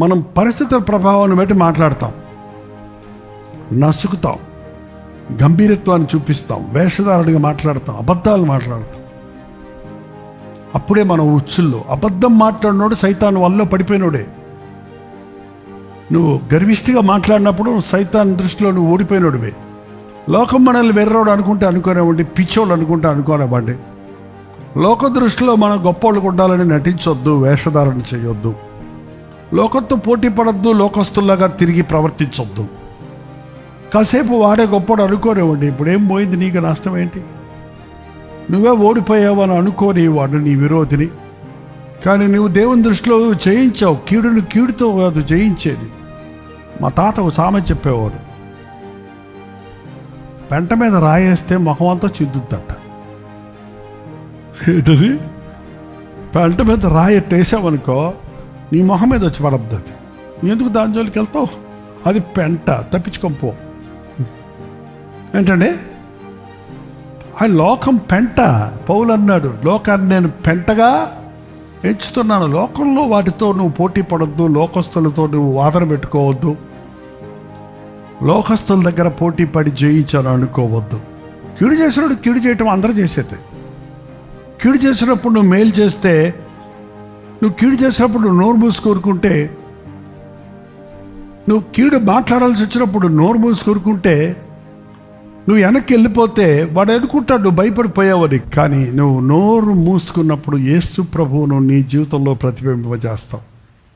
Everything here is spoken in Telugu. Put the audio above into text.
మనం పరిస్థితుల ప్రభావాన్ని బట్టి మాట్లాడతాం, నసుకుతాం, గంభీరత్వాన్ని చూపిస్తాం, వేషధారుడిగా మాట్లాడతాం, అబద్ధాలు మాట్లాడతాం. అప్పుడే మనం ఉచ్చుల్లో అబద్ధం మాట్లాడినోడు సైతాన్ వల్ల పడిపోయినోడే. నువ్వు గర్విష్ఠిగా మాట్లాడినప్పుడు సైతాన్ దృష్టిలో నువ్వు ఓడిపోయినోడివే. లోకం మనల్ని వెర్రోడు అనుకుంటే అనుకోనివ్వండి, పిచ్చోళ్ళు అనుకుంటే అనుకోనివ్వండి. లోక దృష్టిలో మనం గొప్పోళ్ళు ఉండాలని నటించొద్దు, వేషధారణ చేయొద్దు, లోకంతో పోటీ పడద్దు, లోకస్తుల్లాగా తిరిగి ప్రవర్తించొద్దు. కాసేపు వాడే గొప్పడు అనుకోనివ్వండి. ఇప్పుడు ఏం పోయింది, నీకు నష్టం ఏంటి? నువ్వే ఓడిపోయావని అనుకోని వాడు నీ విరోధిని. కానీ నువ్వు దేవుని దృష్టిలో జయించావు. కీడును కీడుతో కాదు జయించేది. మా తాత ఒక సామెత చెప్పేవాడు, పెంట మీద రాయేస్తే మొహం అంతా చిద్దుద్దంట. ఏంటది? పెంట మీద రాయెట్టేసావనుకో నీ మొహం మీద వచ్చి పడద్దు. అది ఎందుకు దాని జోలికి వెళ్తావు? అది పెంట, తప్పించుకోపో. ఏంటండి? ఆ లోకం పెంట. పౌలు అన్నాడు, లోకాన్ని నేను పెంటగా ఎంచుతున్నాను. లోకంలో వాటితో నువ్వు పోటీ పడొద్దు, లోకస్తులతో నువ్వు వాదన పెట్టుకోవద్దు, లోకస్తుల దగ్గర పోటీ పడి జయించాను అనుకోవద్దు. కీడు చేసినప్పుడు కీడు చేయటం అందరూ చేసేది. కీడు చేసినప్పుడు నువ్వు మేలు చేస్తే, నువ్వు కీడు చేసినప్పుడు నువ్వు నోరు మూసుకూరుకుంటే, నువ్వు కీడు మాట్లాడాల్సి వచ్చినప్పుడు నోరు మూసుకూరుకుంటే, నువ్వు వెనక్కి వెళ్ళిపోతే వాడు అనుకుంటాడు నువ్వు భయపడిపోయావని. కానీ నువ్వు నోరు మూసుకున్నప్పుడు యేసు ప్రభువును నీ జీవితంలో ప్రతిబింబింపజేస్తావు.